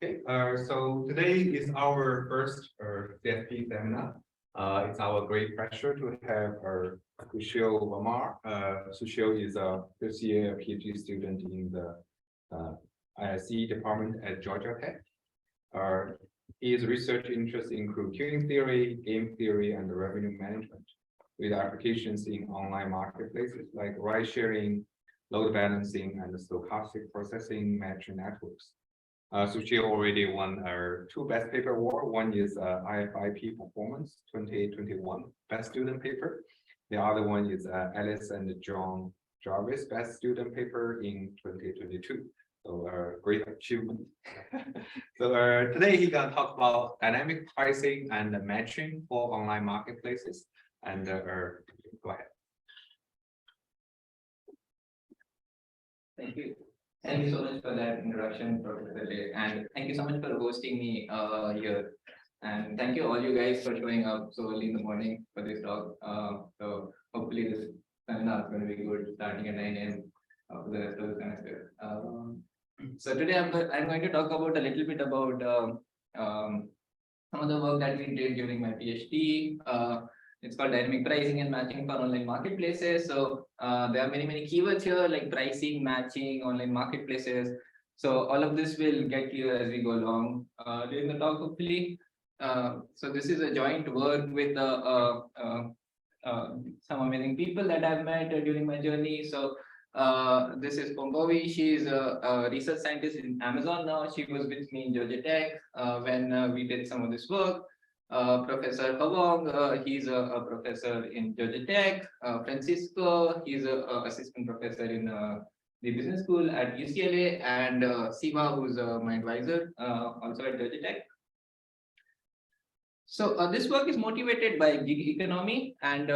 Okay, so today is our first CFP seminar. It's our great pleasure to have Sushil Varma. Sushil is a this year Ph.D. student in the ISC department at Georgia Tech. His research interests include tuning theory, game theory, and revenue management, with applications in online marketplaces like ride sharing, load balancing, and stochastic processing matching networks. Sushil already won two best paper award. One is IFIP Performance 2021 Best Student Paper. The other one is Alice and John Jarvis Best Student Paper in 2022. So great achievement. So today he's gonna talk about dynamic pricing and matching for online marketplaces. And go ahead. Thank you. Thank you so much for that introduction, Professor Lay, and thank you so much for hosting me here. And thank you all you guys for showing up so early in the morning for this talk. So hopefully this seminar is going to be good, starting at 9 a.m. For the rest of the semester. So today I'm going to talk about a little bit about some of the work that we did during my PhD. It's called dynamic pricing and matching for online marketplaces. So there are many keywords here like pricing, matching, online marketplaces. So all of this will get clear as we go along during the talk, hopefully. So this is a joint work with some amazing people that I've met during my journey. So this is Pombovi. She's a research scientist in Amazon now. She was with me in Georgia Tech when we did some of this work. Professor Hawong, he's a professor in Georgia Tech. Francisco, he's an assistant professor in the business school at UCLA, and Siva, who's my advisor, also at Georgia Tech. So this work is motivated by gig economy, and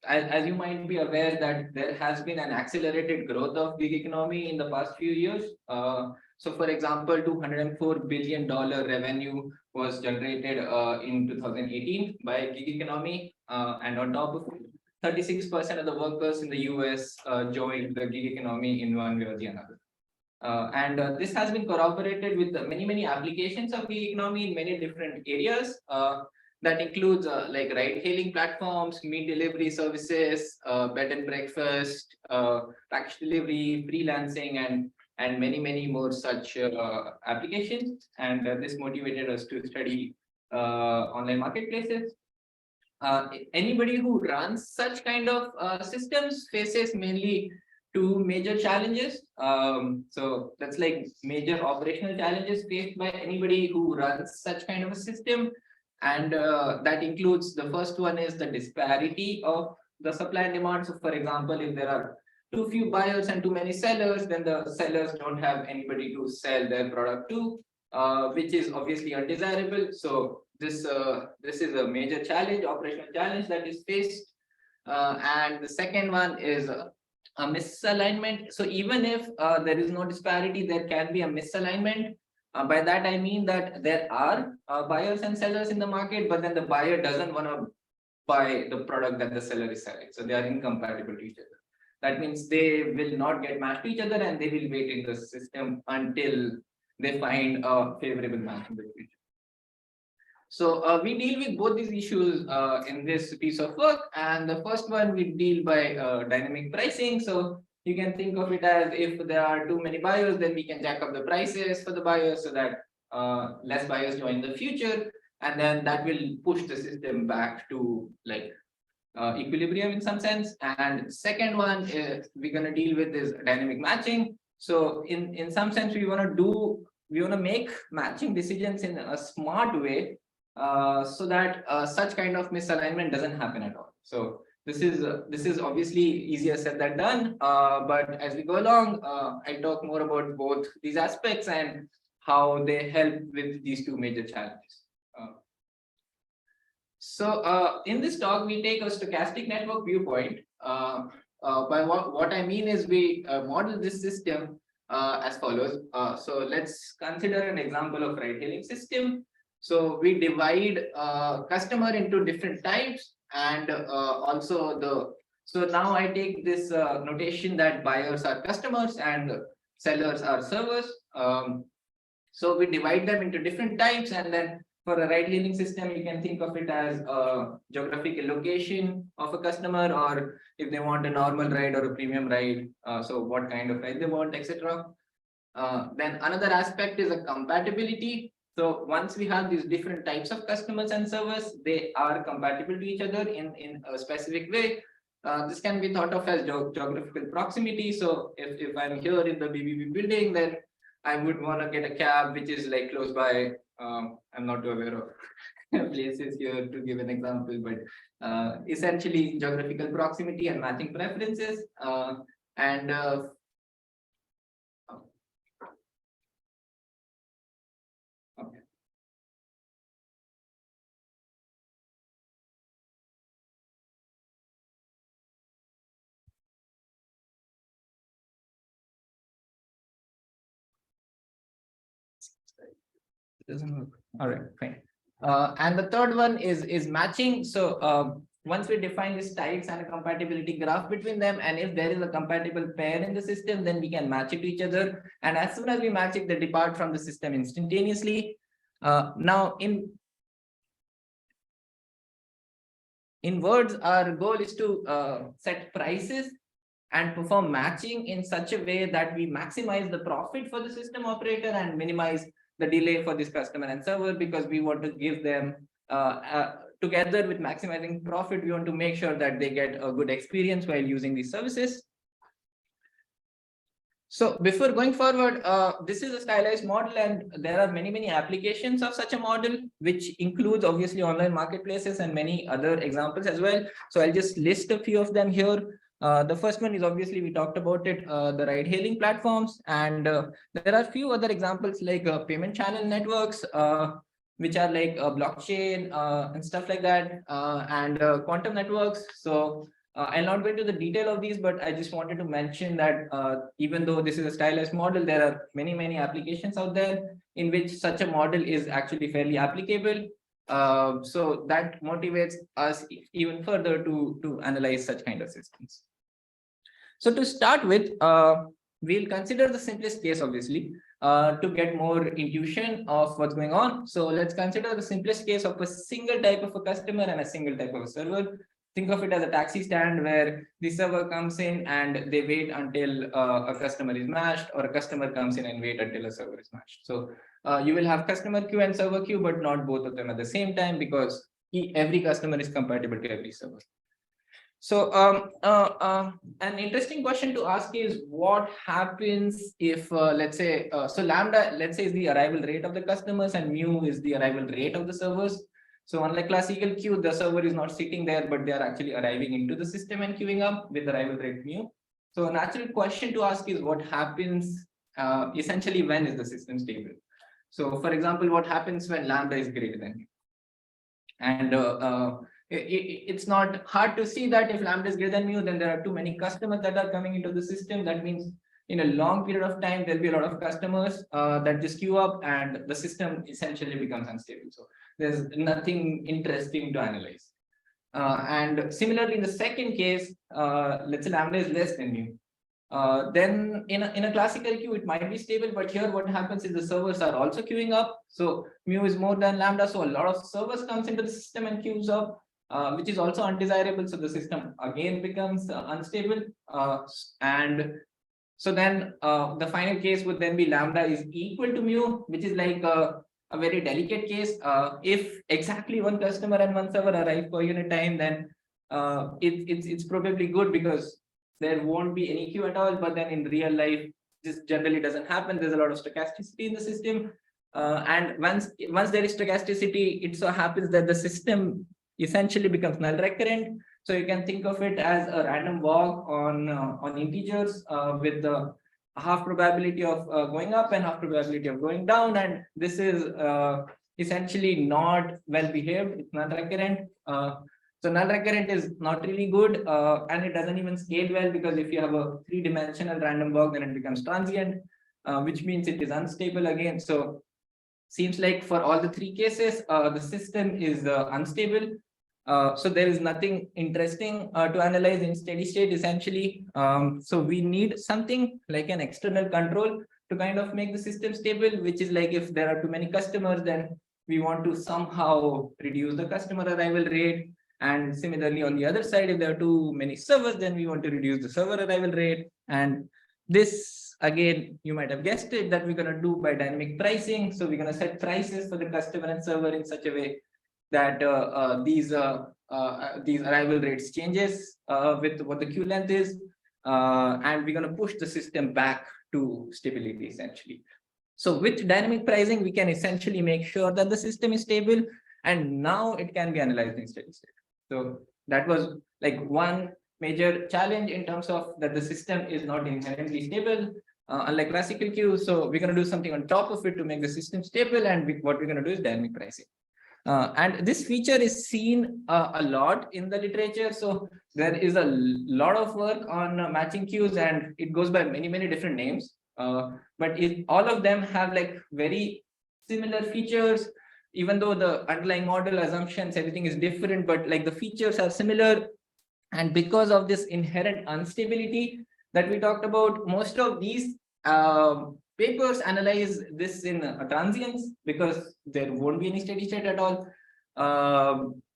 as you might be aware that there has been an accelerated growth of gig economy in the past few years. So for example, $204 billion revenue was generated in 2018 by gig economy, and on top of it, 36% of the workers in the US joined the gig economy in one way or the another. And this has been corroborated with many applications of gig economy in many different areas. That includes like ride-hailing platforms, meal delivery services, bed and breakfast, package delivery, freelancing, and many more such applications. And this motivated us to study online marketplaces. Anybody who runs such kind of systems faces mainly two major challenges. So that's like major operational challenges faced by anybody who runs such kind of a system. And that includes, the first one is the disparity of the supply and demand. So for example, if there are too few buyers and too many sellers, then the sellers don't have anybody to sell their product to, which is obviously undesirable. So this is a major challenge, operational challenge that is faced. And the second one is a misalignment. So even if there is no disparity, there can be a misalignment. By that I mean that there are buyers and sellers in the market, but then the buyer doesn't want to buy the product that the seller is selling. So they are incompatible to each other. That means they will not get matched to each other, and they will wait in the system until they find a favorable match in the future. So we deal with both these issues in this piece of work. And the first one we deal by dynamic pricing. So you can think of it as, if there are too many buyers, then we can jack up the prices for the buyers so that less buyers join in the future. And then that will push the system back to like equilibrium in some sense. And second one is we're going to deal with is dynamic matching. So in some sense, we want to make matching decisions in a smart way so that such kind of misalignment doesn't happen at all. So this is obviously easier said than done, but as we go along, I'll talk more about both these aspects and how they help with these two major challenges. So in this talk, we take a stochastic network viewpoint. By what I mean is we model this system as follows. So let's consider an example of ride-hailing system. So we divide customer into different types, and so now I take this notation that buyers are customers and sellers are servers. So we divide them into different types, and then for a ride-hailing system, you can think of it as a geographical location of a customer, or if they want a normal ride or a premium ride, so what kind of ride they want, etc. Then another aspect is a compatibility. So once we have these different types of customers and servers, they are compatible to each other in a specific way. This can be thought of as geographical proximity. So if I'm here in the BBB building, then I would want to get a cab which is like close by. I'm not aware of places here to give an example, but essentially geographical proximity and matching preferences. And okay. It doesn't work. All right, fine. And the third one is matching. So once we define these types and a compatibility graph between them, and if there is a compatible pair in the system, then we can match it to each other. And as soon as we match it, they depart from the system instantaneously. Now, in words, our goal is to set prices and perform matching in such a way that we maximize the profit for the system operator and minimize the delay for this customer and server, because we want to give them together with maximizing profit, we want to make sure that they get a good experience while using these services. So before going forward, this is a stylized model, and there are many applications of such a model, which includes obviously online marketplaces and many other examples as well. So I'll just list a few of them here. The first one is obviously, we talked about it, the ride hailing platforms, and there are a few other examples like payment channel networks, which are like blockchain and stuff like that, and quantum networks. So I'll not go into the detail of these, but I just wanted to mention that even though this is a stylized model, there are many applications out there in which such a model is actually fairly applicable. So that motivates us even further to analyze such kind of systems. So to start with, we'll consider the simplest case, obviously, to get more intuition of what's going on. So let's consider the simplest case of a single type of a customer and a single type of a server. Think of it as a taxi stand where the server comes in and they wait until a customer is matched, or a customer comes in and wait until a server is matched. So you will have customer queue and server queue, but not both of them at the same time, because every customer is compatible to every server. So an interesting question to ask is, what happens if, let's say, so lambda, let's say, is the arrival rate of the customers and mu is the arrival rate of the servers. So unlike classical queue, the server is not sitting there, but they are actually arriving into the system and queuing up with the arrival rate mu. So a natural question to ask is, what happens essentially when is the system stable? So for example, what happens when lambda is greater than mu? And it's not hard to see that if lambda is greater than mu, then there are too many customers that are coming into the system. That means in a long period of time, there'll be a lot of customers that just queue up, and the system essentially becomes unstable. So there's nothing interesting to analyze. And similarly, in the second case, let's say lambda is less than mu. Then in a classical queue, it might be stable, but here what happens is the servers are also queuing up. So mu is more than lambda, so a lot of servers comes into the system and queues up, which is also undesirable. So the system again becomes unstable. And so then the final case would then be lambda is equal to mu, which is like a very delicate case. If exactly one customer and one server arrive per unit time, then it's probably good, because there won't be any queue at all. But then in real life, this generally doesn't happen. There's a lot of stochasticity in the system. And once there is stochasticity, it so happens that the system essentially becomes null recurrent. So you can think of it as a random walk on integers with the half probability of going up and half probability of going down. And this is essentially not well behaved. It's null recurrent. So null recurrent is not really good, and it doesn't even scale well, because if you have a three-dimensional random walk, then it becomes transient, which means it is unstable again. So seems like for all the three cases, the system is unstable. So there is nothing interesting to analyze in steady state, essentially. So we need something like an external control to kind of make the system stable, which is like if there are too many customers, then we want to somehow reduce the customer arrival rate. And similarly, on the other side, if there are too many servers, then we want to reduce the server arrival rate. And this, again, you might have guessed it, that we're going to do by dynamic pricing. So we're going to set prices for the customer and server in such a way that these arrival rates changes with what the queue length is. And we're going to push the system back to stability, essentially. So with dynamic pricing, we can essentially make sure that the system is stable, and now it can be analyzed in steady state. So that was like one major challenge in terms of that the system is not inherently stable, unlike classical queues. So we're going to do something on top of it to make the system stable, and what we're going to do is dynamic pricing. And this feature is seen a lot in the literature. So there is a lot of work on matching queues, and it goes by many different names. But all of them have like very similar features, even though the underlying model assumptions, everything is different, but like the features are similar. And because of this inherent instability that we talked about, most of these papers analyze this in transients, because there won't be any steady state at all.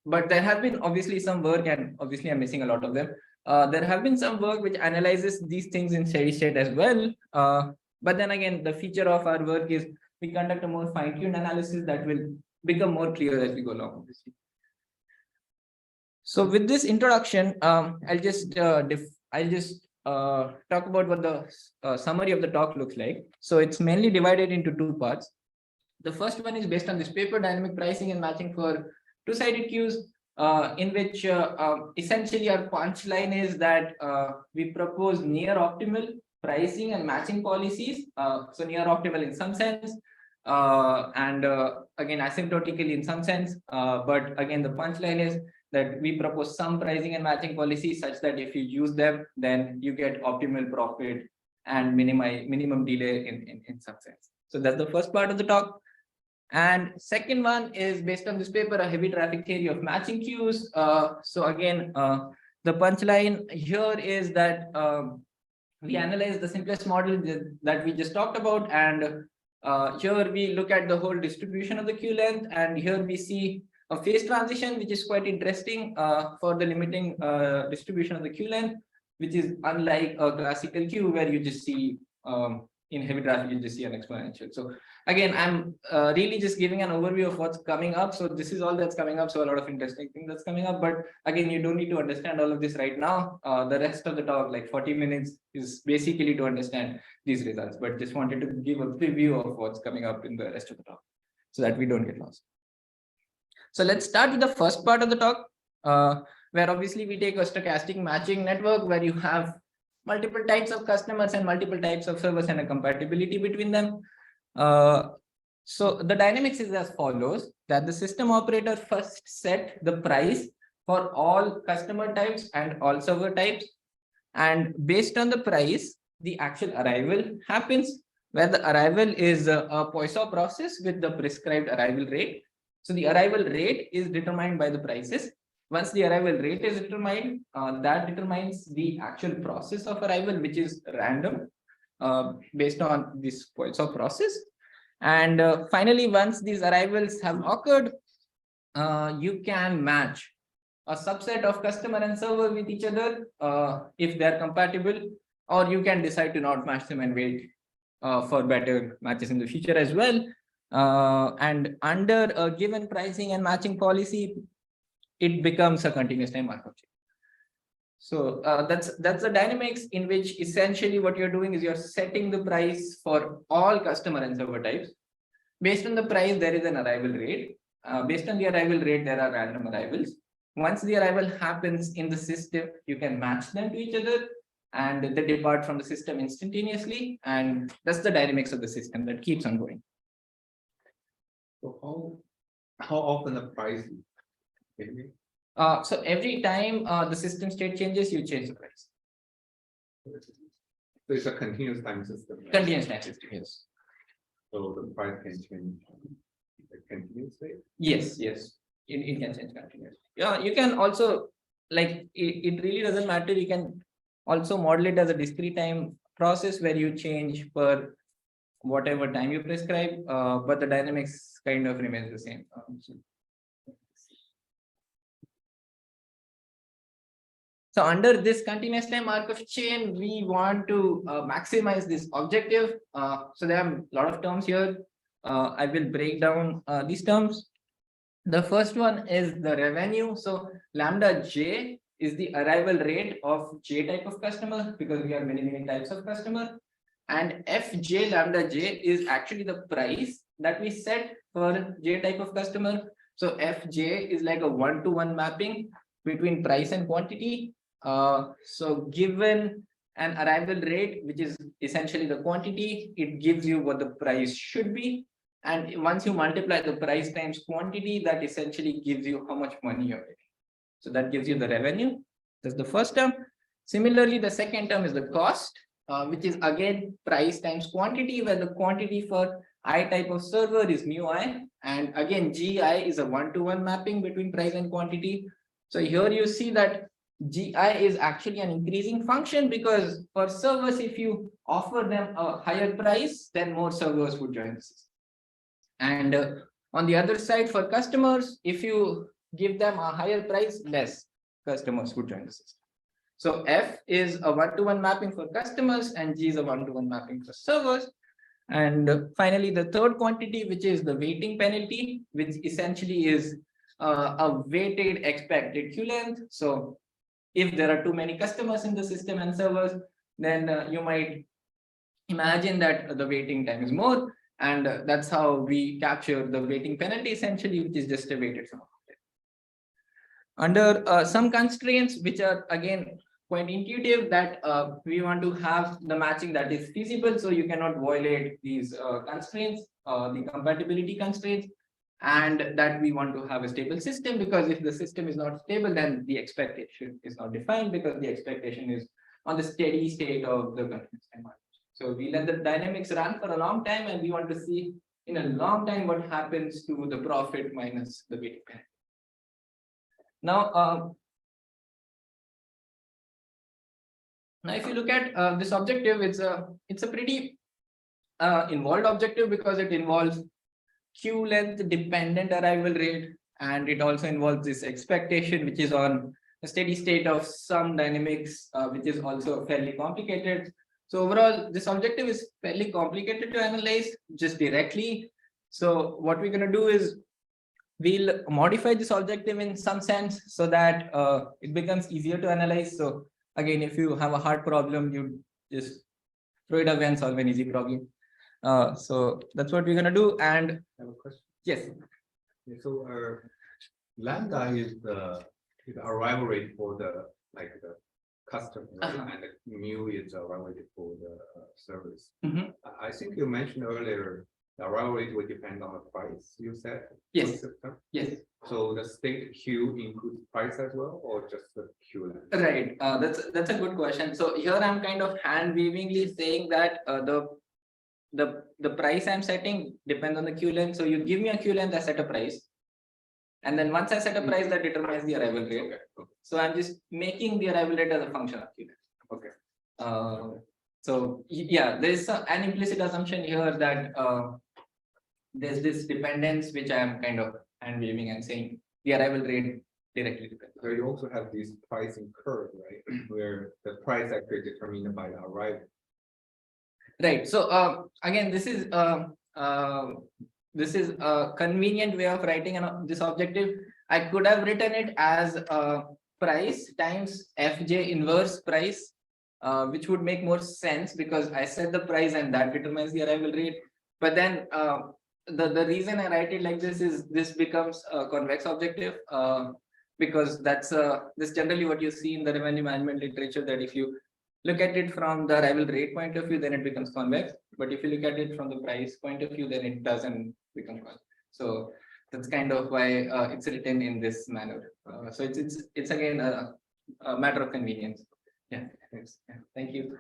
But there have been obviously some work, and obviously I'm missing a lot of them. There have been some work which analyzes these things in steady state as well. But then again, the feature of our work is we conduct a more fine-tuned analysis that will become more clear as we go along, obviously. So with this introduction, I'll just talk about what the summary of the talk looks like. So it's mainly divided into two parts. The first one is based on this paper, dynamic pricing and matching for two-sided queues, in which essentially our punchline is that we propose near optimal pricing and matching policies. So near optimal in some sense, and again asymptotically in some sense. But again, the punchline is that we propose some pricing and matching policies such that if you use them, then you get optimal profit and minimum delay in some sense. So that's the first part of the talk. And second one is based on this paper, a heavy traffic theory of matching queues. So again, the punchline here is that we analyze the simplest model that we just talked about, and here we look at the whole distribution of the queue length, and here we see a phase transition, which is quite interesting for the limiting distribution of the queue length, which is unlike a classical queue where you just see in heavy traffic, you just see an exponential. So again, I'm really just giving an overview of what's coming up. So this is all that's coming up. So a lot of interesting things that's coming up. But again, you don't need to understand all of this right now. The rest of the talk, like 40 minutes, is basically to understand these results. But just wanted to give a preview of what's coming up in the rest of the talk so that we don't get lost. So let's start with the first part of the talk, where obviously we take a stochastic matching network where you have multiple types of customers and multiple types of servers and a compatibility between them. So the dynamics is as follows, that the system operator first set the price for all customer types and all server types. And based on the price, the actual arrival happens, where the arrival is a Poisson process with the prescribed arrival rate. So the arrival rate is determined by the prices. Once the arrival rate is determined, that determines the actual process of arrival, which is random based on this Poisson process. And finally, once these arrivals have occurred, you can match a subset of customer and server with each other if they're compatible, or you can decide to not match them and wait for better matches in the future as well. And under a given pricing and matching policy, it becomes a continuous time Markov chain. So that's the dynamics in which essentially what you're doing is you're setting the price for all customer and server types. Based on the price, there is an arrival rate. Based on the arrival rate, there are random arrivals. Once the arrival happens in the system, you can match them to each other and they depart from the system instantaneously. And that's the dynamics of the system that keeps on going. So how often the price? So every time the system state changes, you change the price. So it's a continuous time system. Right? Continuous time system, yes. So the price can change continuously? Yes. It can change continuously. Yeah, you can also, like, it really doesn't matter. You can also model it as a discrete time process where you change per whatever time you prescribe, but the dynamics kind of remains the same. So under this continuous time Markov chain, we want to maximize this objective. So there are a lot of terms here. I will break down these terms. The first one is the revenue. So lambda j is the arrival rate of j type of customer, because we have many types of customer. And fj lambda j is actually the price that we set for j type of customer. So fj is like a one-to-one mapping between price and quantity. So given an arrival rate, which is essentially the quantity, it gives you what the price should be. And once you multiply the price times quantity, that essentially gives you how much money you're getting. So that gives you the revenue. That's the first term. Similarly, the second term is the cost, which is again price times quantity, where the quantity for I type of server is mu I. And again, gi is a one-to-one mapping between price and quantity. So here you see that gi is actually an increasing function, because for servers, if you offer them a higher price, then more servers would join the system. And on the other side, for customers, if you give them a higher price, less customers would join the system. So F is a one-to-one mapping for customers, and G is a one-to-one mapping for servers. And finally, the third quantity, which is the weighting penalty, which essentially is a weighted expected queue length. So if there are too many customers in the system and servers, then you might imagine that the waiting time is more. And that's how we capture the weighting penalty, essentially, which is just a weighted sum of it. Under some constraints, which are again quite intuitive, that we want to have the matching that is feasible. So you cannot violate these constraints, the compatibility constraints, and that we want to have a stable system, because if the system is not stable, then the expectation is not defined, because the expectation is on the steady state of the continuous time. So we let the dynamics run for a long time, and we want to see in a long time what happens to the profit minus the weighting penalty. Now, if you look at this objective, it's a pretty involved objective, because it involves queue length dependent arrival rate, and it also involves this expectation, which is on a steady state of some dynamics, which is also fairly complicated. So overall, this objective is fairly complicated to analyze just directly. So what we're going to do is we'll modify this objective in some sense, so that it becomes easier to analyze. So again, if you have a hard problem, you just throw it away and solve an easy problem. So that's what we're going to do. And I have a question. Yes. So lambda is the arrival rate for the customer, right? And the mu is the arrival rate for the service. I think you mentioned earlier the arrival rate will depend on the price you set. Yes. Yes. So the state queue includes price as well, or just the queue length? Right. That's a good question. So here I'm kind of hand-wavingly saying that the price I'm setting depends on the queue length. So you give me a queue length, I set a price. And then once I set a price, that determines the arrival rate. Okay. So I'm just making the arrival rate as a function of queue length. Okay. So yeah, there's an implicit assumption here that there's this dependence, which I'm kind of hand-waving and saying the arrival rate directly depends. So you also have this pricing curve, right? Where the price actually determined by the arrival. Right. So again, this is a convenient way of writing this objective. I could have written it as price times fj inverse price, which would make more sense, because I set the price and that determines the arrival rate. But then the reason I write it like this is this becomes a convex objective, because that's generally what you see in the revenue management literature, that if you look at it from the arrival rate point of view, then it becomes convex. But if you look at it from the price point of view, then it doesn't become convex. So that's kind of why it's written in this manner. So it's again a matter of convenience. Yeah. Thanks. Yeah. Thank you.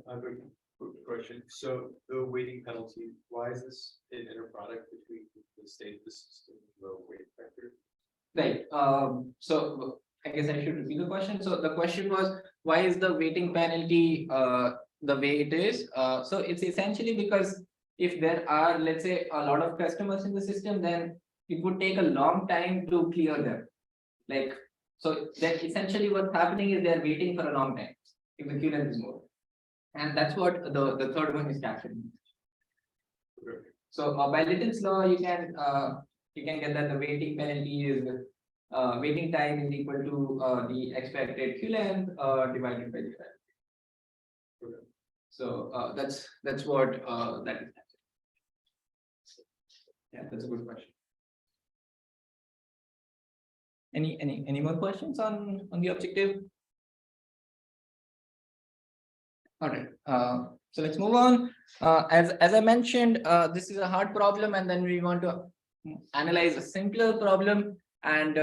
I have a quick question. So the weighting penalty, why is this an inner product between the state of the system and the weight factor? Right. So I guess I should repeat the question. So the question was, why is the weighting penalty the way it is. So it's essentially because if there are, let's say, a lot of customers in the system, then it would take a long time to clear them. Like, so that essentially what's happening is they're waiting for a long time if the queue length is more. And that's what the third one is capturing. So by Little's law, you can get that the waiting penalty is waiting time is equal to the expected queue length divided by the time. So that's what that is. Yeah, that's a good question. Any more questions on the objective? All right. So let's move on. As I mentioned, this is a hard problem, and then we want to analyze a simpler problem, and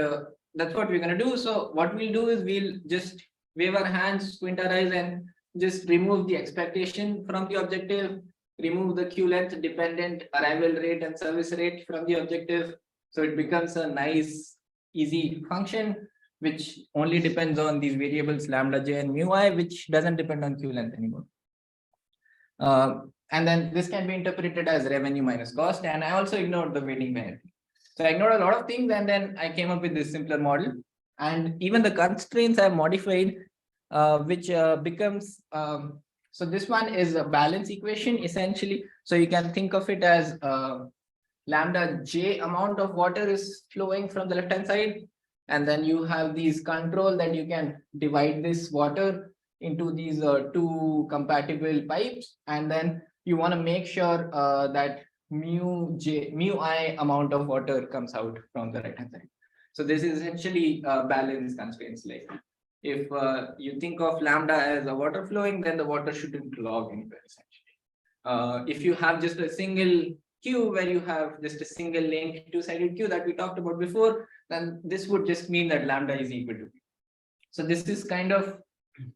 that's what we're going to do. So what we'll do is we'll just wave our hands, squint our eyes, and just remove the expectation from the objective, remove the queue length dependent arrival rate and service rate from the objective. So it becomes a nice, easy function which only depends on these variables lambda j and mu I, which doesn't depend on queue length anymore. And then this can be interpreted as revenue minus cost. And I also ignored the waiting penalty. So I ignored a lot of things, and then I came up with this simpler model. And even the constraints I modified, which becomes, so this one is a balance equation essentially. So you can think of it as lambda j amount of water is flowing from the left hand side. And then you have these control that you can divide this water into these two compatible pipes. And then you want to make sure that mu I amount of water comes out from the right hand side. So this is essentially balance constraints. Like if you think of lambda as a water flowing, then the water shouldn't clog anywhere essentially. If you have just a single queue where you have just a single link two-sided queue that we talked about before, then this would just mean that lambda is equal to. So this is kind of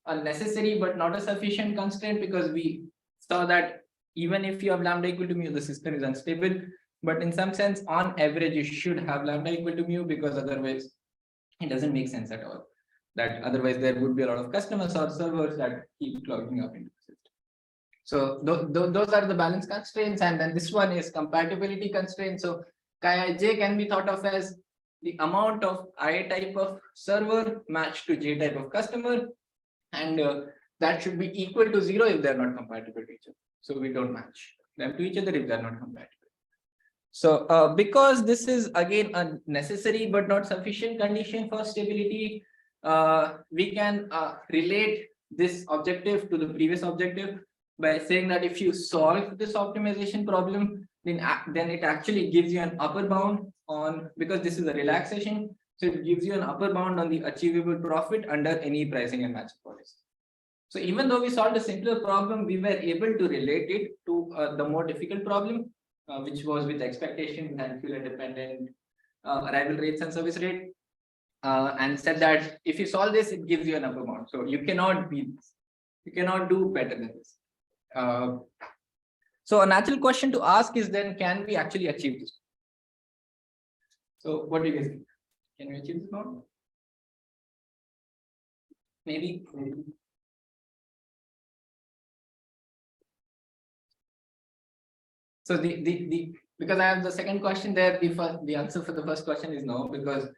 a necessary but not a sufficient constraint, because we saw that even if you have lambda equal to mu, the system is unstable. But in some sense, on average, you should have lambda equal to mu, because otherwise it doesn't make sense at all. That otherwise there would be a lot of customers or servers that keep clogging up into the system. So those are the balance constraints, and then this one is compatibility constraint. So chi j can be thought of as the amount of I type of server matched to j type of customer, and that should be equal to 0 if they're not compatible to each other. So we don't match them to each other if they're not compatible. So because this is again a necessary but not sufficient condition for stability, we can relate this objective to the previous objective by saying that if you solve this optimization problem, then it actually gives you an upper bound on, because this is a relaxation, so it gives you an upper bound on the achievable profit under any pricing and matching policy. So even though we solved a simpler problem, we were able to relate it to the more difficult problem, which was with expectation and fuel dependent arrival rates and service rate, and said that if you solve this, it gives you an upper bound. So you cannot beat this. You cannot do better than this. So a natural question to ask is then, can we actually achieve this? So what do you guys think? Can we achieve this bound? Maybe. So because I have the second question there, the answer for the first question is no, because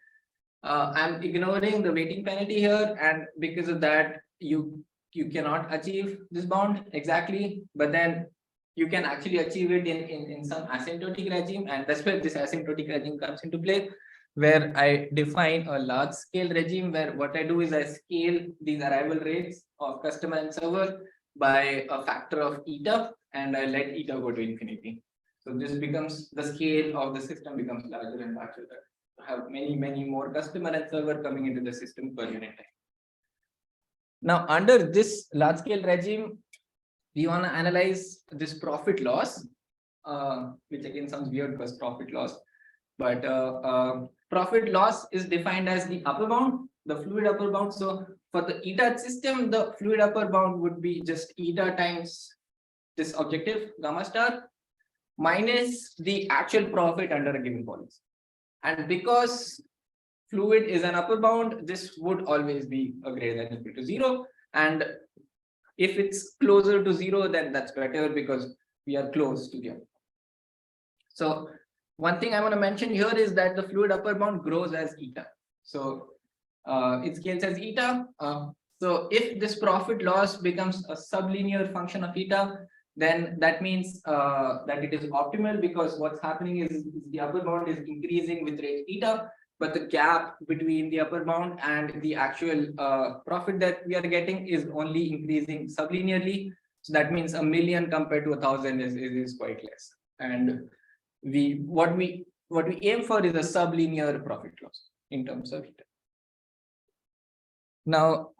I'm ignoring the waiting penalty here, and because of that, you cannot achieve this bound exactly, but then you can actually achieve it in some asymptotic regime, and that's where this asymptotic regime comes into play, where I define a large scale regime where what I do is I scale these arrival rates of customer and server by a factor of eta, and I let eta go to infinity. So this becomes the scale of the system becomes larger and larger. That have many more customer and server coming into the system per unit time. Now, under this large scale regime, we want to analyze this profit loss, which again sounds weird because profit loss, but profit loss is defined as the upper bound, the fluid upper bound. So for the eta system, the fluid upper bound would be just eta times this objective gamma star minus the actual profit under a given policy. And because fluid is an upper bound, this would always be a greater than equal to 0. And If it's closer to 0, then that's better because we are close to the upper bound. So one thing I want to mention here is that the fluid upper bound grows as eta. So it scales as eta. So if this profit loss becomes a sublinear function of eta, then that means that it is optimal, because what's happening is the upper bound is increasing with rate eta, but the gap between the upper bound and the actual profit that we are getting is only increasing sublinearly. So that means 1,000,000 compared to 1,000 is quite less. And what we aim for is a sublinear profit loss in terms of eta. Now,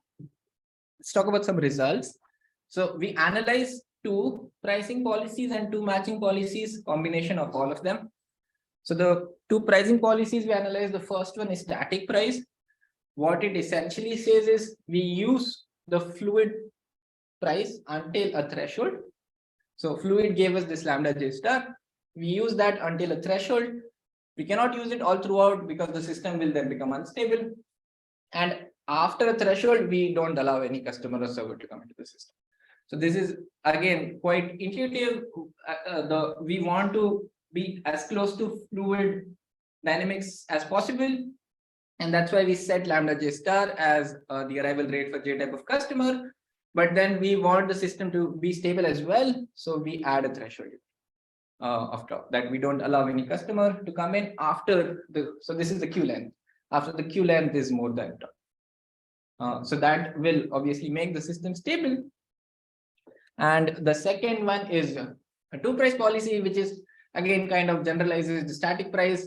let's talk about some results. So we analyze 2 pricing policies and 2 matching policies, combination of all of them. So the 2 pricing policies we analyze, the first one is static price. What it essentially says is we use the fluid price until a threshold. So fluid gave us this lambda j star. We use that until a threshold. We cannot use it all throughout because the system will then become unstable. And after a threshold, we don't allow any customer or server to come into the system. So this is again quite intuitive. We want to be as close to fluid dynamics as possible. And that's why we set lambda j star as the arrival rate for j type of customer. But then we want the system to be stable as well. So we add a threshold of top that we don't allow any customer to come in after the, so this is the Q length. After the Q length is more than top. So that will obviously make the system stable. And the second one is a 2 price policy, which is again kind of generalizes the static price,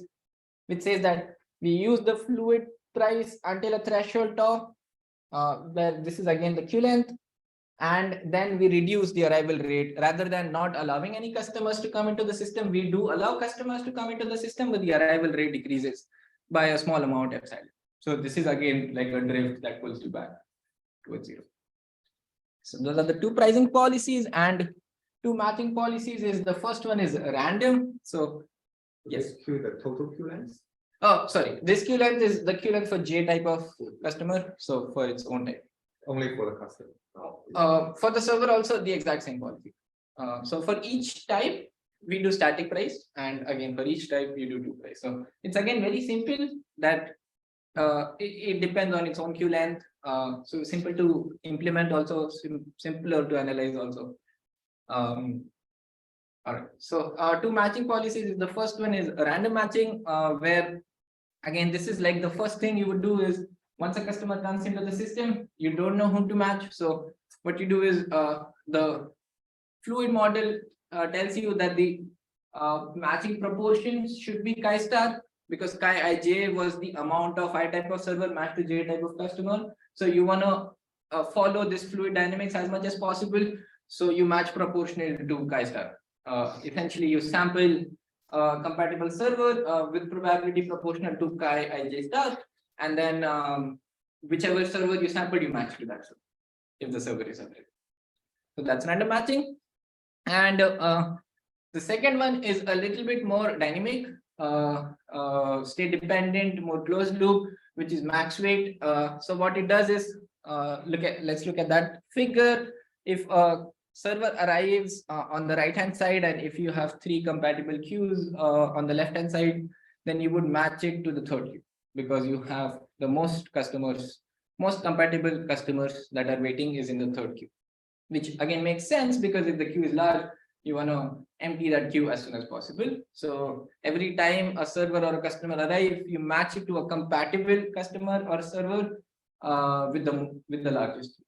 which says that we use the fluid price until a threshold top, where this is again the Q length, and then we reduce the arrival rate. Rather than not allowing any customers to come into the system, we do allow customers to come into the system, but the arrival rate decreases by a small amount epsilon. So this is again like a drift that pulls you back towards 0. So those are the 2 pricing policies, and 2 matching policies is the first one is random. So yes, Q, the total Q length. oh sorry, this Q length is the Q length for J type of customer, so for its own type. Only for the customer. For the server also the exact same policy. So for each type we do static price, and again for each type we do 2 price. So it's again very simple that it depends on its own Q length. So simple to implement, also simpler to analyze also. All right, so 2 matching policies. The first one is random matching, where again this is like the first thing you would do is once a customer comes into the system, you don't know whom to match. So what you do is the fluid model tells you that the matching proportions should be chi star, because chi ij was the amount of I type of server matched to J type of customer. So you want to follow this fluid dynamics as much as possible. So you match proportional to chi star. Essentially, you sample compatible server with probability proportional to chi ij star, and then whichever server you sample, you match to that server if the server is available. So that's random matching. And the second one is a little bit more dynamic, state dependent, more closed loop, which is max weight. So what it does is let's look at that figure. If a server arrives on the right hand side, and if you have 3 compatible queues on the left hand side, then you would match it to the 3rd queue, because you have the most compatible customers that are waiting is in the 3rd queue, which again makes sense because if the queue is large, you want to empty that queue as soon as possible. So every time a server or a customer arrives, you match it to a compatible customer or server with the largest queue,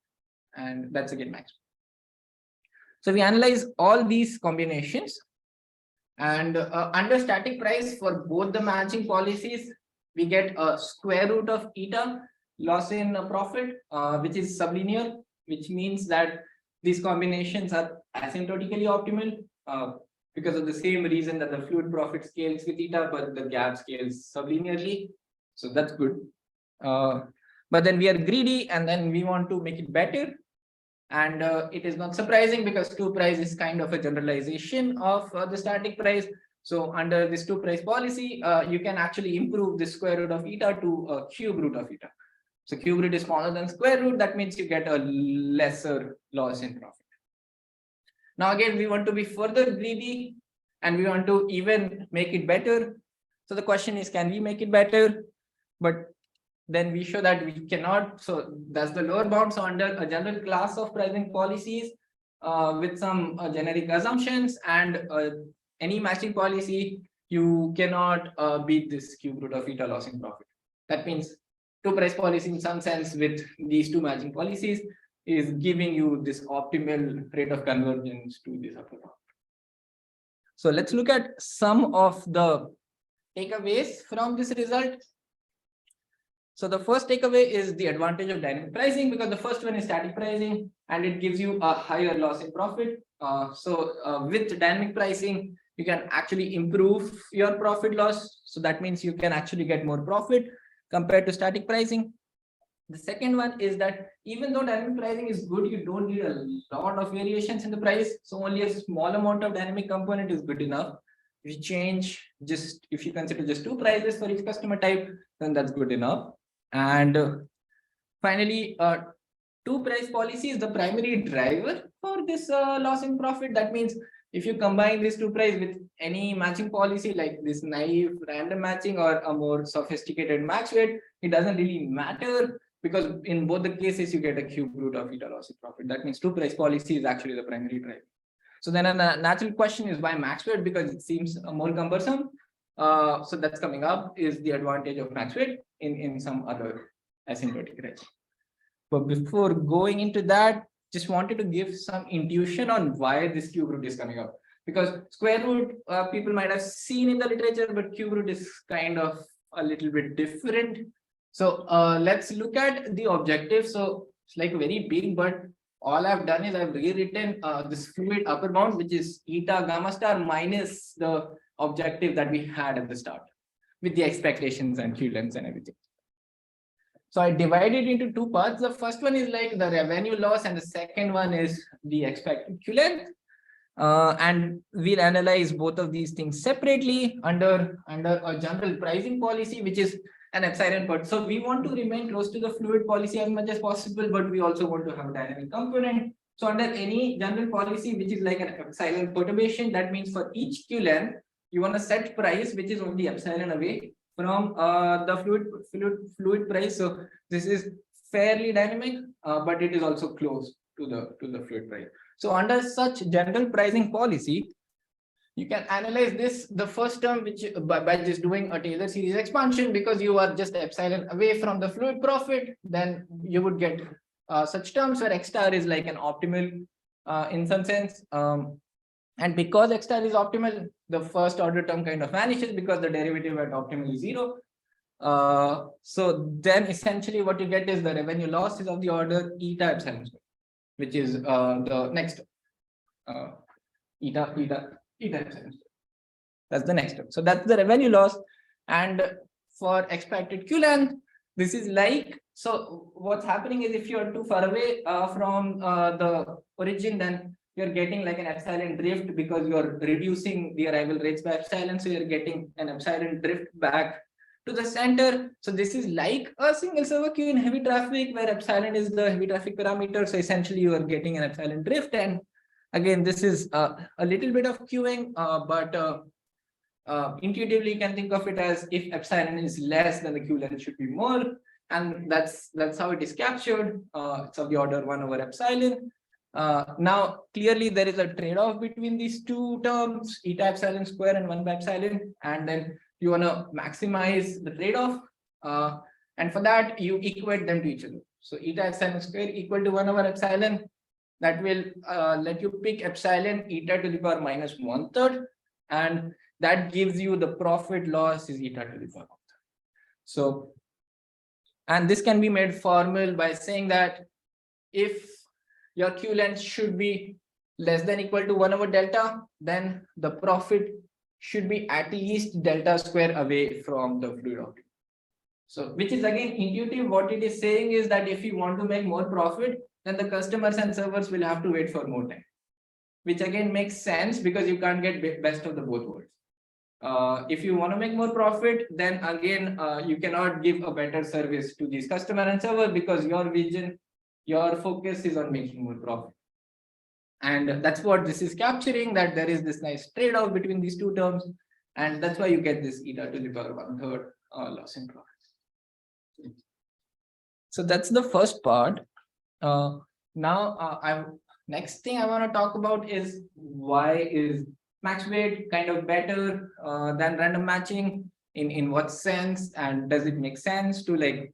and that's again max. So we analyze all these combinations, and under static price for both the matching policies, we get a square root of eta loss in profit, which is sublinear, which means that these combinations are asymptotically optimal because of the same reason that the fluid profit scales with eta, but the gap scales sublinearly. So that's good. But then we are greedy, and then we want to make it better. And it is not surprising because 2 price is kind of a generalization of the static price. So under this 2 price policy, you can actually improve the square root of eta to a cube root of eta. So cube root is smaller than square root. That means you get a lesser loss in profit. Now again, we want to be further greedy and we want to even make it better. So the question is, can we make it better? But then we show that we cannot. So that's the lower bound. So under a general class of pricing policies with some generic assumptions and any matching policy, you cannot beat this cube root of eta loss in profit. That means two price policy in some sense with these two matching policies is giving you this optimal rate of convergence to this upper bound. So let's look at some of the takeaways from this result. So the first takeaway is the advantage of dynamic pricing, because the first one is static pricing and it gives you a higher loss in profit. With dynamic pricing, you can actually improve your profit loss. So that means you can actually get more profit compared to static pricing. The second one is that even though dynamic pricing is good, you don't need a lot of variations in the price. So only a small amount of dynamic component is good enough. If you consider just two prices for each customer type, then that's good enough. And finally, two price policy is the primary driver for this loss in profit. That means if you combine these two price with any matching policy like this naive random matching or a more sophisticated match weight, it doesn't really matter, because in both the cases you get a cube root of eta loss in profit. That means two price policy is actually the primary driver. So then a natural question is, why max weight? Because it seems more cumbersome. So that's coming up is the advantage of max weight in some other asymptotic range. But before going into that, just wanted to give some intuition on why this cube root is coming up. Because square root people might have seen in the literature, but cube root is kind of a little bit different. So let's look at the objective. So it's like very big, but all I've done is I've rewritten this fluid upper bound, which is eta gamma star minus the objective that we had at the start with the expectations and Q lengths and everything. So I divided into two parts. The first one is like the revenue loss, and the second one is the expected Q length. And we'll analyze both of these things separately under a general pricing policy, which is an epsilon part. So we want to remain close to the fluid policy as much as possible, but we also want to have a dynamic component. So under any general policy, which is like an epsilon perturbation, that means for each Q length, you want to set price which is only epsilon away from the fluid price. So this is fairly dynamic, but it is also close to the fluid price. So under such general pricing policy, you can analyze this, the first term, which by just doing a Taylor series expansion, because you are just epsilon away from the fluid profit, then you would get such terms where X star is like an optimal in some sense. And because X star is optimal, the first order term kind of vanishes because the derivative at optimal is 0. So then essentially what you get is the revenue loss is of the order eta epsilon square, which is the next eta epsilon. That's the next term. So that's the revenue loss. And for expected Q length, this is like, so what's happening is if you are too far away from the origin, then you're getting like an epsilon drift because you're reducing the arrival rates by epsilon. So you're getting an epsilon drift back to the center. So this is like a single server queue in heavy traffic where epsilon is the heavy traffic parameter. So essentially you are getting an epsilon drift. And again, this is a little bit of queuing, but intuitively you can think of it as if epsilon is less, then the Q length should be more. And that's how it is captured. It's of the order 1 over epsilon. Now, clearly there is a trade-off between these two terms, eta epsilon square and 1 by epsilon, and then you want to maximize the trade-off. And for that, you equate them to each other. So eta epsilon square equal to 1 over epsilon. That will let you pick epsilon eta to the power minus 1/3, and that gives you the profit loss is eta to the power 1/3. So, and this can be made formal by saying that if your Q length should be less than equal to 1 over delta, then the profit should be at least delta square away from the fluid optimum. So, which is again intuitive. What it is saying is that if you want to make more profit, then the customers and servers will have to wait for more time, which again makes sense because you can't get best of the both worlds. If you want to make more profit, then again, you cannot give a better service to these customer and server because your vision, your focus is on making more profit. And that's what this is capturing, that there is this nice trade-off between these two terms. And that's why you get this eta to the power 1/3 loss in profit. So that's the first part. Next thing I want to talk about is why is max weight kind of better than random matching, in what sense, and does it make sense to like,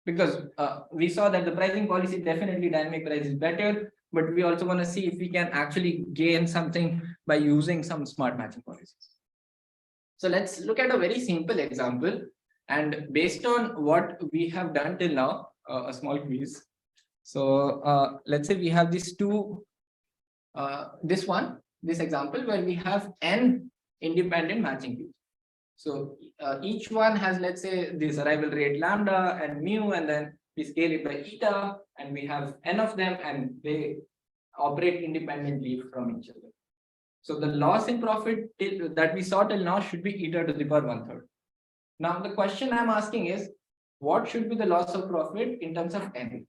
because we saw that the pricing policy, definitely dynamic price is better, but we also want to see if we can actually gain something by using some smart matching policies. So let's look at a very simple example, and based on what we have done till now, a small quiz. So let's say we have these two, this example where we have n independent matching queues. So each one has, let's say, this arrival rate lambda and mu, and then we scale it by eta, and we have n of them, and they operate independently from each other. So the loss in profit that we saw till now should be eta to the power 1/3. Now the question I'm asking is, what should be the loss of profit in terms of n?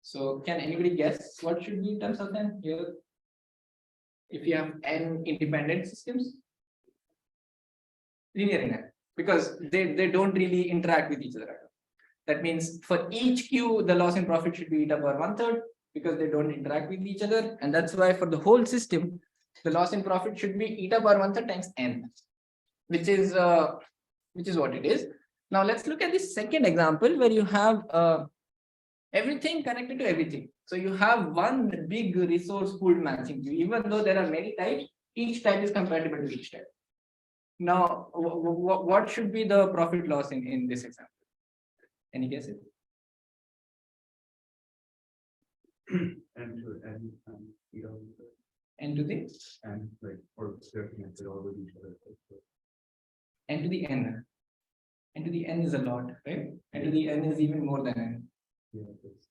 So can anybody guess what should be in terms of n here? If you have n independent systems? Linear in n, because they don't really interact with each other. That means for each queue, the loss in profit should be eta power 1/3 because they don't interact with each other. And that's why for the whole system, the loss in profit should be eta power 1/3 times n, which is what it is. Now let's look at this second example where you have everything connected to everything. So you have one big resource pooled matching queue. Even though there are many types, each type is compatible to each type. Now, what should be the profit loss in this example? Any guesses? N to N, you know, N to the and like, or they're connected all with each other. N to the N. N to the N is a lot, right? N to the N is even more than N. Yeah, it's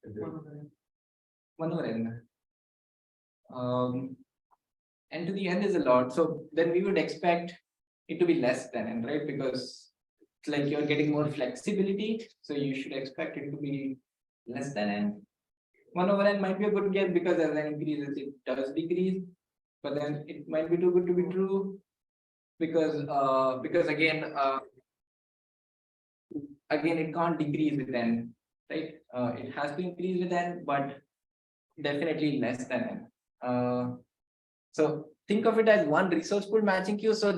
1 over N. N to the N is a lot. So then we would expect it to be less than N, right? Because it's like you're getting more flexibility. So you should expect it to be less than N. 1 over N might be a good guess because as N increases, it does decrease. But then it might be too good to be true because again, it can't decrease with N, right? It has to increase with N, but definitely less than N. So think of it as one resource pool matching queue. So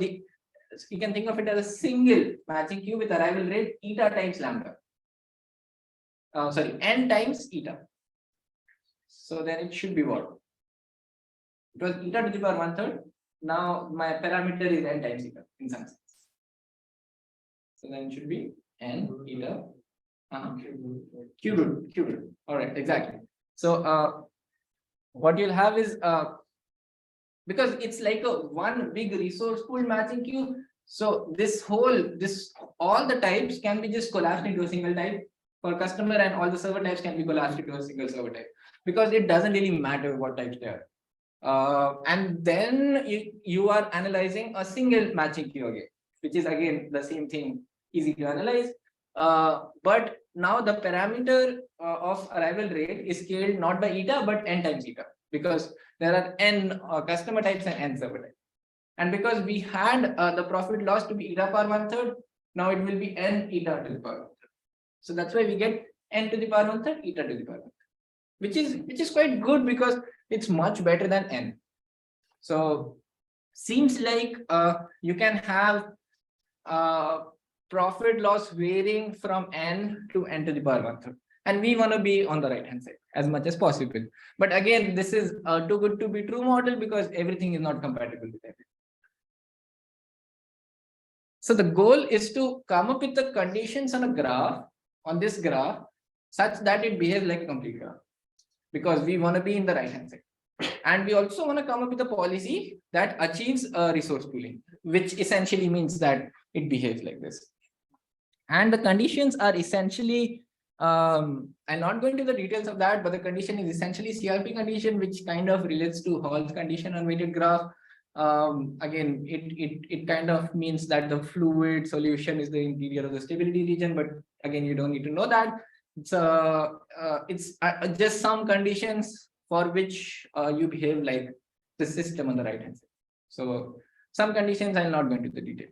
you can think of it as a single matching queue with arrival rate eta times lambda. N times eta. So then it should be what? It was eta to the power 1/3. Now my parameter is n times eta in some sense. So then it should be n eta cube root. All right, exactly. So what you'll have is because it's like a one big resource pool matching queue. So all the types can be just collapsed into a single type for customer, and all the server types can be collapsed into a single server type because it doesn't really matter what types they are. And then you are analyzing a single matching queue again, which is again the same thing, easy to analyze. But now the parameter of arrival rate is scaled not by eta but n times eta, because there are n customer types and n server types. And because we had the profit loss to be eta power 1/3, now it will be n eta to the power 1/3. So that's why we get n to the power 1/3 eta to the power 1/3, which is quite good because it's much better than n. So seems like you can have profit loss varying from n to n to the power 1/3, and we want to be on the right hand side as much as possible. But again, this is a too good to be true model because everything is not compatible with everything. So the goal is to come up with the conditions on this graph such that it behaves like a complete graph, because we want to be in the right hand side. And we also want to come up with a policy that achieves resource pooling, which essentially means that it behaves like this. And the conditions are essentially, I'm not going to the details of that, but the condition is essentially CRP condition, which kind of relates to Hall's condition on weighted graph. again, it kind of means that the fluid solution is the interior of the stability region, but again, you don't need to know that. It's just some conditions for which you behave like the system on the right hand side. So some conditions I'll not go into the detail.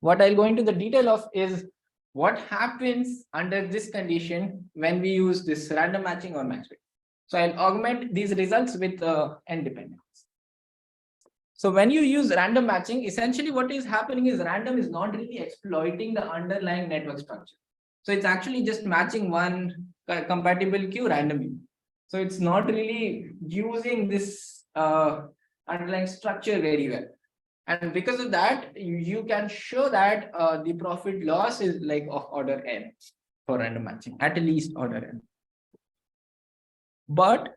What I'll go into the detail of is what happens under this condition when we use this random matching or max fit. So I'll augment these results with n dependence. So when you use random matching, essentially what is happening is random is not really exploiting the underlying network structure. So it's actually just matching one compatible queue randomly. So it's not really using this underlying structure very well. And because of that, you can show that the profit loss is like of order n for random matching, at least order n. But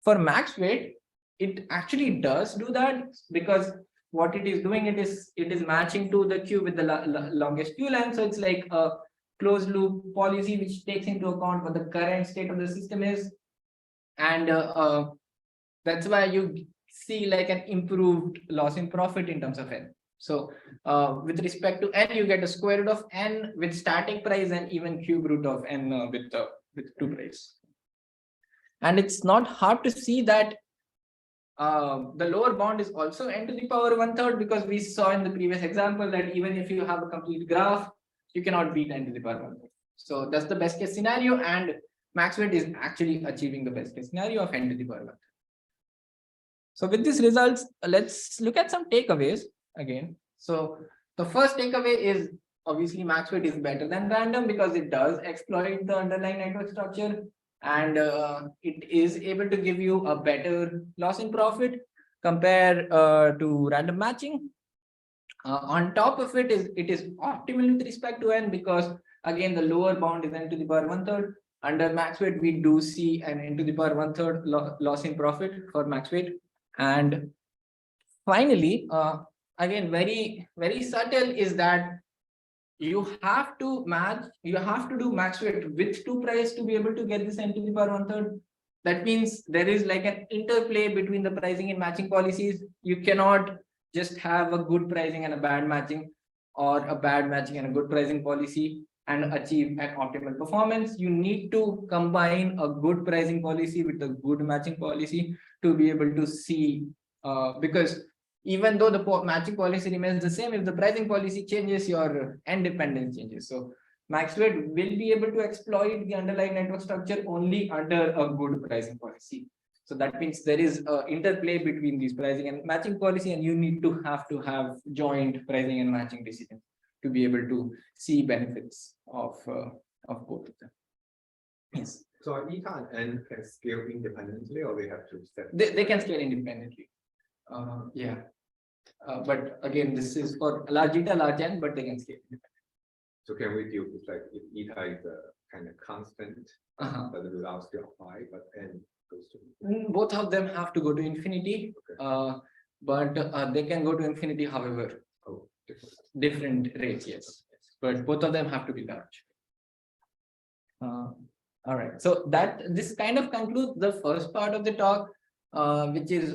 for max fit, it actually does do that, because what it is doing, it is matching to the queue with the longest queue length. So it's like a closed loop policy which takes into account what the current state of the system is, and that's why you see like an improved loss in profit in terms of n. So with respect to n, you get a square root of n with static price and even cube root of n with 2 price. And it's not hard to see that the lower bound is also n to the power 1/3, because we saw in the previous example that even if you have a complete graph, you cannot beat n to the power 1/3. So that's the best case scenario, and max fit is actually achieving the best case scenario of n to the power 1/3. So with these results, let's look at some takeaways again. So the first takeaway is obviously max fit is better than random because it does exploit the underlying network structure, and it is able to give you a better loss in profit compared to random matching. On top of it is optimal with respect to n, because again the lower bound is n to the power 1/3. Under max fit, we do see an n to the power 1/3 loss in profit for max fit. And finally, again, very, very subtle is that you have to do max fit with 2 price to be able to get this n to the power 1/3. That means there is like an interplay between the pricing and matching policies. You cannot just have a good pricing and a bad matching, or a bad matching and a good pricing policy and achieve an optimal performance. You need to combine a good pricing policy with a good matching policy to be able to see, because even though the matching policy remains the same, if the pricing policy changes, your n dependence changes. So max fit will be able to exploit the underlying network structure only under a good pricing policy. So that means there is an interplay between these pricing and matching policy, and you need to have joint pricing and matching decisions to be able to see benefits of both of them. Yes. So eta and n can scale independently, or they have to step? They can scale independently. Yeah. But again, this is for large eta, large n, but they can scale independently. So can we deal with like if eta is a kind of constant, but the results still apply, but n goes to both of them have to go to infinity, okay. But they can go to infinity, however, different rates, yes. But both of them have to be large. All right, so this kind of concludes the first part of the talk, which is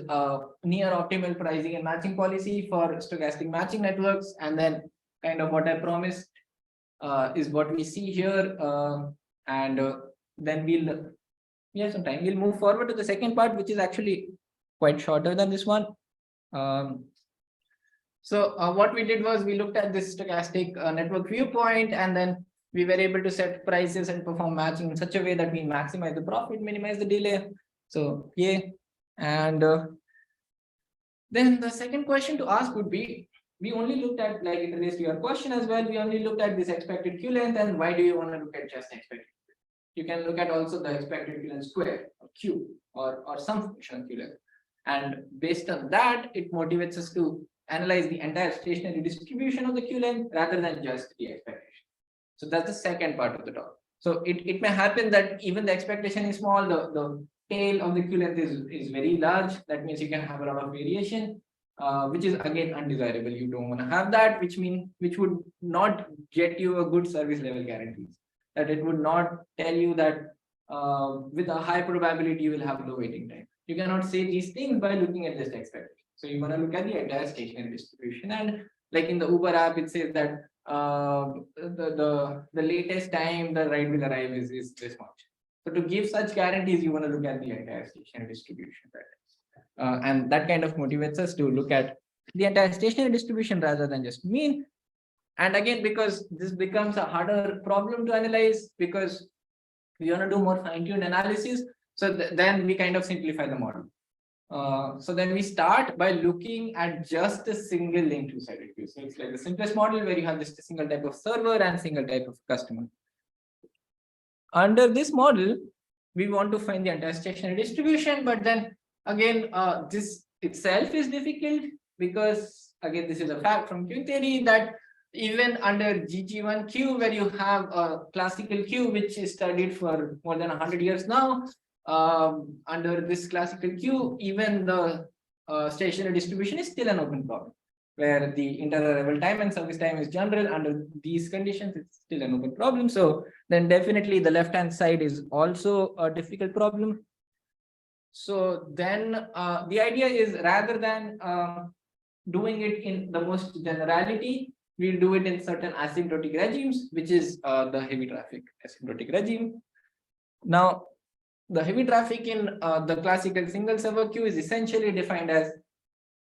near optimal pricing and matching policy for stochastic matching networks. And then kind of what I promised is what we see here. And then we have some time. We'll move forward to the second part, which is actually quite shorter than this one. So what we did was we looked at this stochastic network viewpoint, and then we were able to set prices and perform matching in such a way that we maximize the profit, minimize the delay. So yeah. And then the second question to ask would be, we only looked at, like it relates to your question as well, we only looked at this expected queue length, and why do you want to look at just expected? You can look at also the expected queue length square or q or some function of queue length. And based on that, it motivates us to analyze the entire stationary distribution of the queue length rather than just the expectation. So that's the second part of the talk. So it may happen that even the expectation is small, the tail of the queue length is very large. That means you can have a lot of variation, which is again undesirable. You don't want to have that, which would not get you a good service level guarantees. That it would not tell you that with a high probability you will have low waiting time. You cannot say these things by looking at just expectation. So you want to look at the entire stationary distribution, and like in the Uber app, it says that the latest time the ride will arrive is this much. So to give such guarantees, you want to look at the entire stationary distribution, right? And that kind of motivates us to look at the entire stationary distribution rather than just mean. And again, because this becomes a harder problem to analyze, because we want to do more fine-tuned analysis, so then we kind of simplify the model. So then we start by looking at just a single link two-sided queue. So it's like the simplest model where you have just a single type of server and single type of customer. Under this model, we want to find the entire stationary distribution, but then again, this itself is difficult because again, this is a fact from queue theory that even under GG1 queue, where you have a classical queue which is studied for more than 100 years now, under this classical queue, even the stationary distribution is still an open problem, where the inter-arrival time and service time is general. Under these conditions, it's still an open problem. So then definitely the left-hand side is also a difficult problem. So then the idea is, rather than doing it in the most generality, we'll do it in certain asymptotic regimes, which is the heavy traffic asymptotic regime. Now, the heavy traffic in the classical single server queue is essentially defined as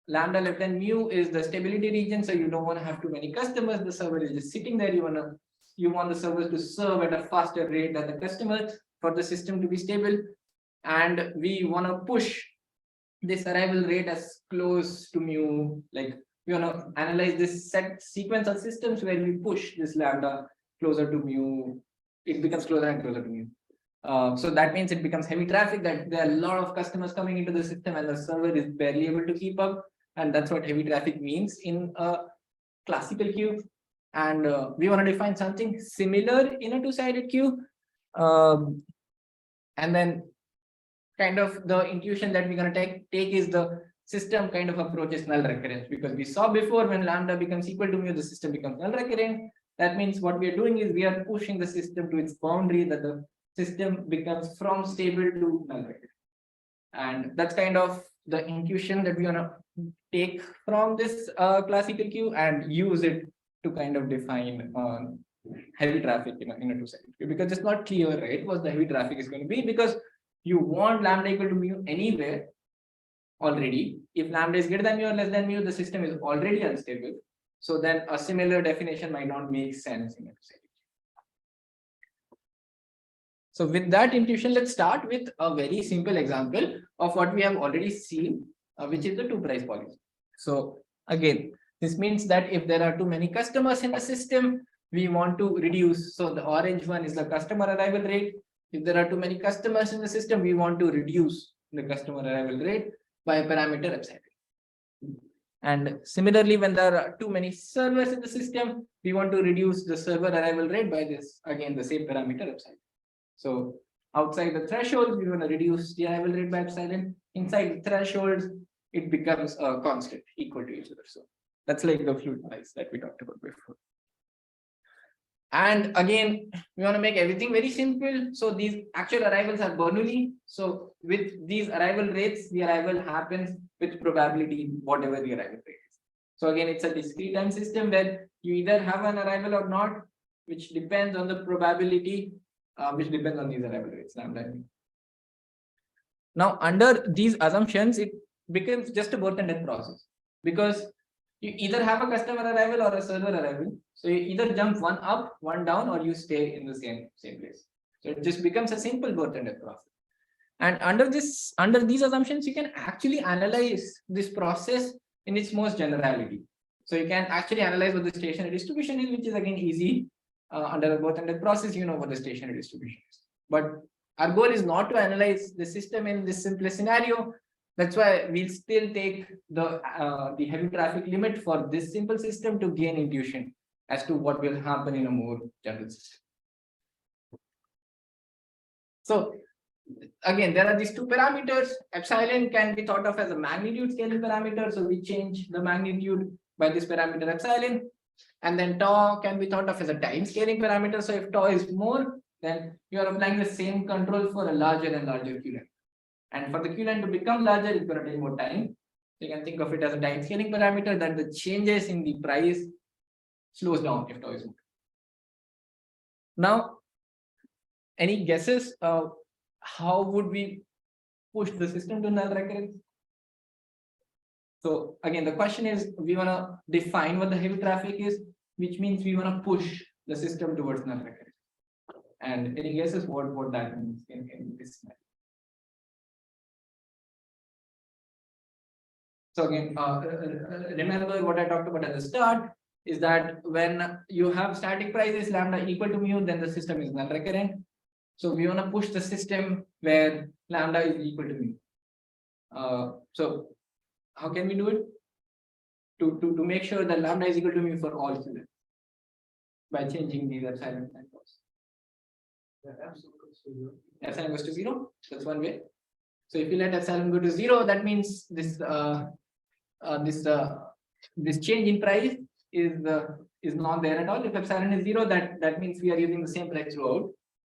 lambda less than mu is the stability region. So you don't want to have too many customers. The server is just sitting there. You want the servers to serve at a faster rate than the customer for the system to be stable. And we want to push this arrival rate as close to mu, like we want to analyze this set sequence of systems where we push this lambda closer to mu, it becomes closer and closer to mu. So that means it becomes heavy traffic, that there are a lot of customers coming into the system and the server is barely able to keep up. And that's what heavy traffic means in a classical queue. And we want to define something similar in a two-sided queue. And then kind of the intuition that we're going to take is the system kind of approaches null recurrence, because we saw before when lambda becomes equal to mu, the system becomes null recurrent. That means what we are doing is we are pushing the system to its boundary, that the system becomes from stable to null recurrent. And that's kind of the intuition that we want to take from this classical queue and use it to kind of define heavy traffic in a two-sided queue, because it's not clear, right, what the heavy traffic is going to be, because you want lambda equal to mu anywhere already. If lambda is greater than mu or less than mu, the system is already unstable. So then a similar definition might not make sense in a two-sided queue. So with that intuition, let's start with a very simple example of what we have already seen, which is the two-price policy. So again, this means that if there are too many customers in the system, we want to reduce. So the orange one is the customer arrival rate. If there are too many customers in the system, we want to reduce the customer arrival rate by a parameter epsilon. And similarly, when there are too many servers in the system, we want to reduce the server arrival rate by this, again, the same parameter epsilon. So outside the thresholds, we want to reduce the arrival rate by epsilon. Inside the thresholds, it becomes a constant equal to each other. So that's like the fluid price that we talked about before. And again, we want to make everything very simple. So these actual arrivals are Bernoulli. So with these arrival rates, the arrival happens with probability, whatever the arrival rate is. So again, it's a discrete time system where you either have an arrival or not, which depends on the probability, which depends on these arrival rates. Now, under these assumptions, it becomes just a birth and death process, because you either have a customer arrival or a server arrival. So you either jump one up, one down, or you stay in the same place. So it just becomes a simple birth and death process. And under these assumptions, you can actually analyze this process in its most generality. So you can actually analyze what the stationary distribution is, which is again easy. Under a birth and death process, you know what the stationary distribution is. But our goal is not to analyze the system in this simple scenario. That's why we'll still take the heavy traffic limit for this simple system to gain intuition as to what will happen in a more general system. So again, there are these two parameters. Epsilon can be thought of as a magnitude scaling parameter. So we change the magnitude by this parameter epsilon. And then tau can be thought of as a time scaling parameter. So if tau is more, then you are applying the same control for a larger and larger Q length. And for the Q length to become larger, it's going to take more time. You can think of it as a time scaling parameter that the changes in the price slows down if tau is more. Now, any guesses how would we push the system to null recurrence? So again, the question is, we want to define what the heavy traffic is, which means we want to push the system towards null recurrence. And any guesses what that means in this scenario? So again, remember what I talked about at the start is that when you have static prices lambda equal to mu, then the system is null recurrent. So we want to push the system where lambda is equal to mu. So how can we do it? To make sure that lambda is equal to mu for all students by changing these epsilon samples. Epsilon goes to 0. That's one way. So if you let epsilon go to 0, that means this this change in price is not there at all. If epsilon is 0, that means we are using the same price throughout.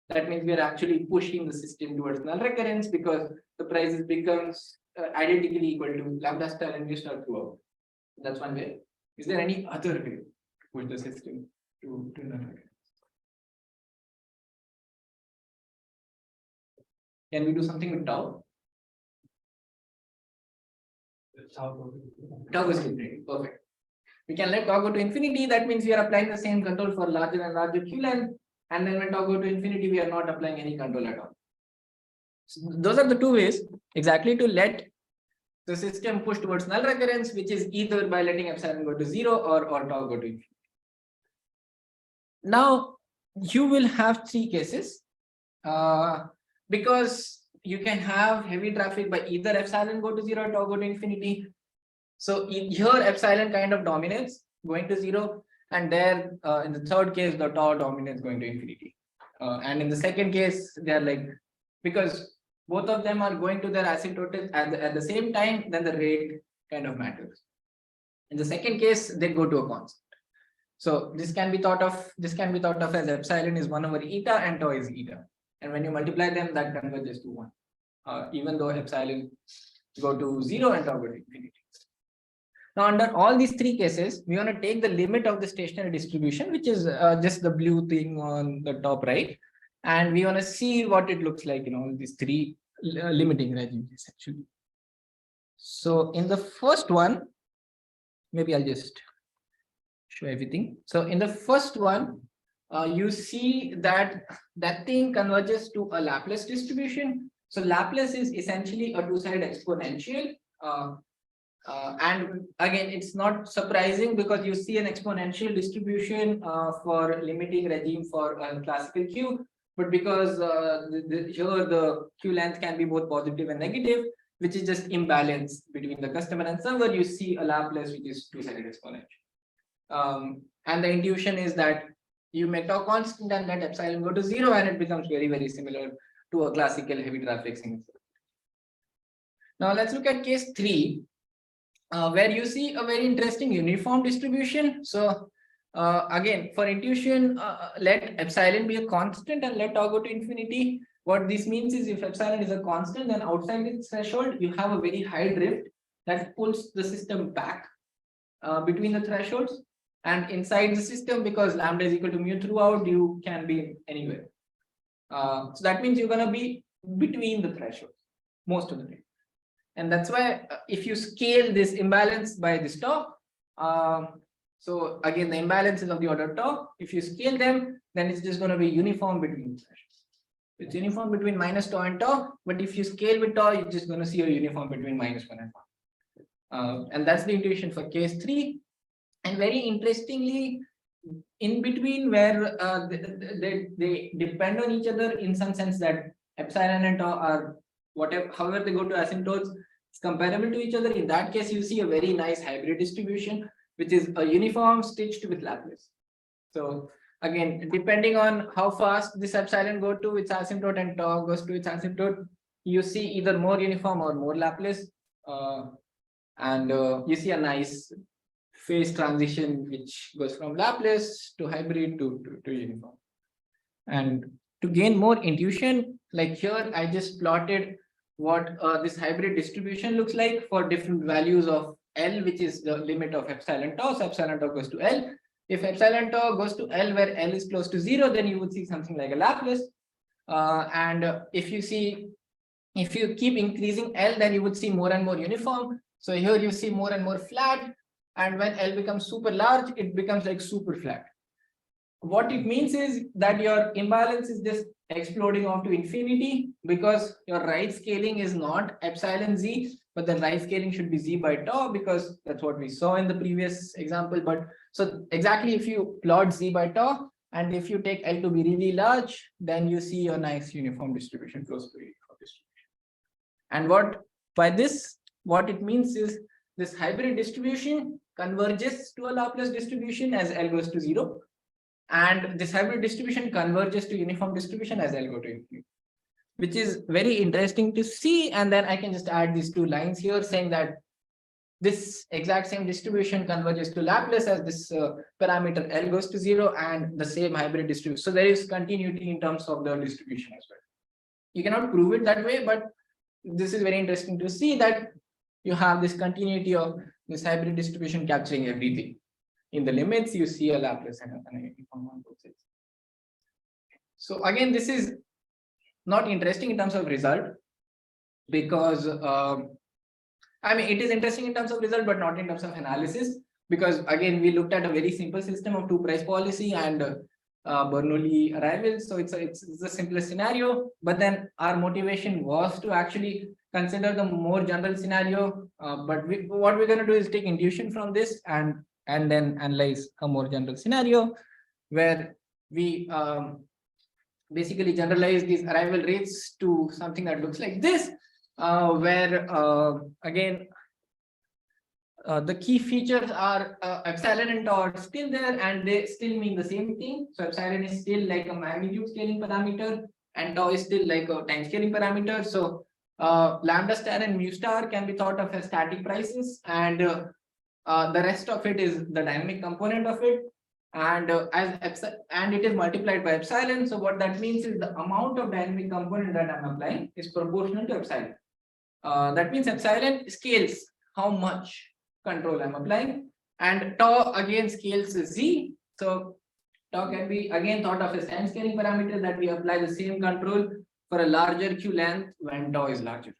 That means we are actually pushing the system towards null recurrence because the price becomes identically equal to lambda star and mu star throughout. That's one way. Is there any other way to push the system to null recurrence? Can we do something with tau? Tau goes to infinity. Perfect. We can let tau go to infinity. That means we are applying the same control for larger and larger Q length. And then when tau go to infinity, we are not applying any control at all. So those are the two ways exactly to let the system push towards null recurrence, which is either by letting epsilon go to 0 or tau go to infinity. Now you will have three cases because you can have heavy traffic by either epsilon go to 0 or tau go to infinity. So here epsilon kind of dominates going to 0, and there in the third case the tau dominates going to infinity. And in the second case they are like, because both of them are going to their asymptotic at the same time, then the rate kind of matters. In the second case, they go to a constant. So this can be thought of as epsilon is 1 over eta and tau is eta. And when you multiply them, that converges to 1. Even though epsilon go to 0 and tau go to infinity. Now, under all these three cases, we want to take the limit of the stationary distribution, which is just the blue thing on the top right. And we want to see what it looks like in all these three limiting regimes, essentially. So in the first one, maybe I'll just show everything. So in the first one, you see that thing converges to a Laplace distribution. So Laplace is essentially a two-sided exponential. And again, it's not surprising because you see an exponential distribution for limiting regime for a classical Q. But because here the Q length can be both positive and negative, which is just imbalance between the customer and server, you see a Laplace which is two-sided exponential. And the intuition is that you make tau constant and let epsilon go to 0, and it becomes very, very similar to a classical heavy traffic signal. Now let's look at case 3, where you see a very interesting uniform distribution. So again, for intuition, let epsilon be a constant and let tau go to infinity. What this means is if epsilon is a constant, then outside its threshold, you have a very high drift that pulls the system back between the thresholds. And inside the system, because lambda is equal to mu throughout, you can be anywhere. So that means you're going to be between the thresholds most of the time. And that's why if you scale this imbalance by this tau, so again, the imbalance is of the order tau. If you scale them, then it's just going to be uniform between the thresholds. It's uniform between minus tau and tau, but if you scale with tau, you're just going to see a uniform between -1 and 1. And that's the intuition for case 3. And very interestingly, in between where they depend on each other in some sense that epsilon and tau are however they go to asymptotes, it's comparable to each other. In that case, you see a very nice hybrid distribution, which is a uniform stitched with Laplace. So again, depending on how fast this epsilon go to its asymptote and tau goes to its asymptote, you see either more uniform or more Laplace. And you see a nice phase transition which goes from Laplace to hybrid to uniform. And to gain more intuition, like here I just plotted what this hybrid distribution looks like for different values of L, which is the limit of epsilon tau. So epsilon tau goes to L. If epsilon tau goes to L where L is close to 0, then you would see something like a Laplace. If you keep increasing L, then you would see more and more uniform. So here you see more and more flat. And when L becomes super large, it becomes like super flat. What it means is that your imbalance is just exploding off to infinity because your right scaling is not epsilon z, but the right scaling should be z by tau, because that's what we saw in the previous example. But so exactly, if you plot z by tau, and if you take L to be really large, then you see a nice uniform distribution, close to uniform distribution. And what it means is this hybrid distribution converges to a Laplace distribution as L goes to 0. And this hybrid distribution converges to uniform distribution as L go to infinity, which is very interesting to see. And then I can just add these two lines here saying that this exact same distribution converges to Laplace as this parameter L goes to 0, and the same hybrid distribution. So there is continuity in terms of the distribution as well. You cannot prove it that way, but this is very interesting to see that you have this continuity of this hybrid distribution capturing everything. In the limits, you see a Laplace and a uniform on both sides. So again, this is not interesting in terms of result, because I mean, it is interesting in terms of result, but not in terms of analysis, because again, we looked at a very simple system of two-price policy and Bernoulli arrivals. So it's the simplest scenario, but then our motivation was to actually consider the more general scenario. But what we're going to do is take intuition from this and then analyze a more general scenario where we basically generalize these arrival rates to something that looks like this, where again, the key features are epsilon and tau are still there, and they still mean the same thing. So epsilon is still like a magnitude scaling parameter, and tau is still like a time scaling parameter. So lambda star and mu star can be thought of as static prices, and the rest of it is the dynamic component of it. And and it is multiplied by epsilon. So what that means is the amount of dynamic component that I'm applying is proportional to epsilon. That means epsilon scales how much control I'm applying, and tau again scales z. So tau can be again thought of as time scaling parameter, that we apply the same control for a larger q length when tau is larger.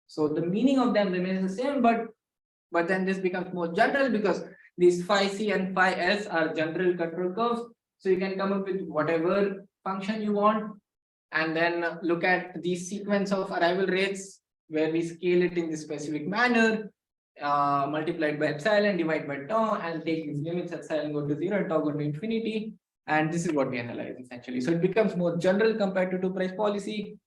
So the meaning of them remains the same, but then this becomes more general because these phi c and phi s are general control curves. So you can come up with whatever function you want, and then look at these sequence of arrival rates where we scale it in this specific manner, multiplied by epsilon, divide by tau, and take these limits, epsilon go to 0 and tau go to infinity. And this is what we analyze essentially. So it becomes more general compared to two-price policy.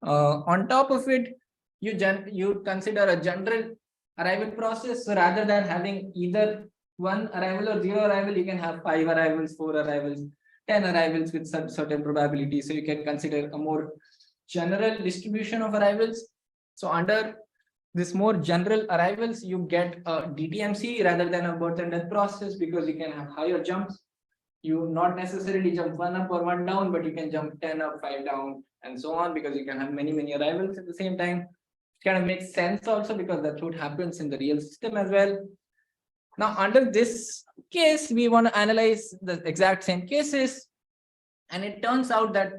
On top of it, you consider a general arrival process. So rather than having either one arrival or zero arrival, you can have 5 arrivals, 4 arrivals, 10 arrivals with certain probability. So you can consider a more general distribution of arrivals. So under this more general arrivals, you get a DTMC rather than a birth and death process, because you can have higher jumps. You not necessarily jump 1 up or 1 down, but you can jump 10 up, 5 down, and so on, because you can have many arrivals at the same time. It kind of makes sense also because that's what happens in the real system as well. Now, under this case, we want to analyze the exact same cases, and it turns out that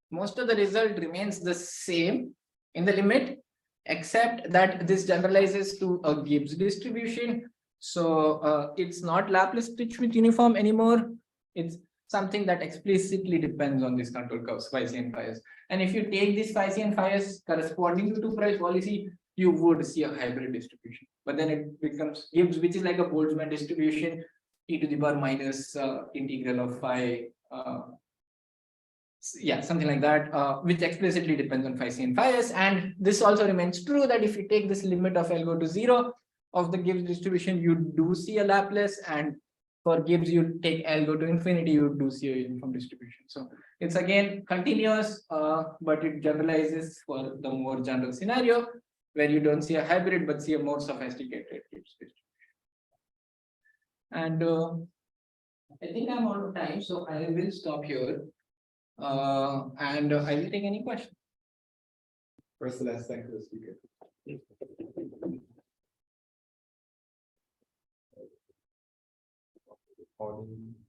most of the result remains the same in the limit, except that this generalizes to a Gibbs distribution. So it's not Laplace distribution uniform anymore. It's something that explicitly depends on these control curves, phi c and phi s. And if you take this phi c and phi s corresponding to two-price policy, you would see a hybrid distribution. But then it becomes Gibbs, which is like a Boltzmann distribution, e to the power minus integral of phi, yeah, something like that, which explicitly depends on phi c and phi s. And this also remains true that if you take this limit of L go to 0 of the Gibbs distribution, you do see a Laplace, and for Gibbs, you take L go to infinity, you do see a uniform distribution. So it's again continuous, but it generalizes for the more general scenario where you don't see a hybrid, but see a more sophisticated Gibbs distribution. And I think I'm out of time, so I will stop here. And I will take any questions. First, let's thank the speaker. Recording.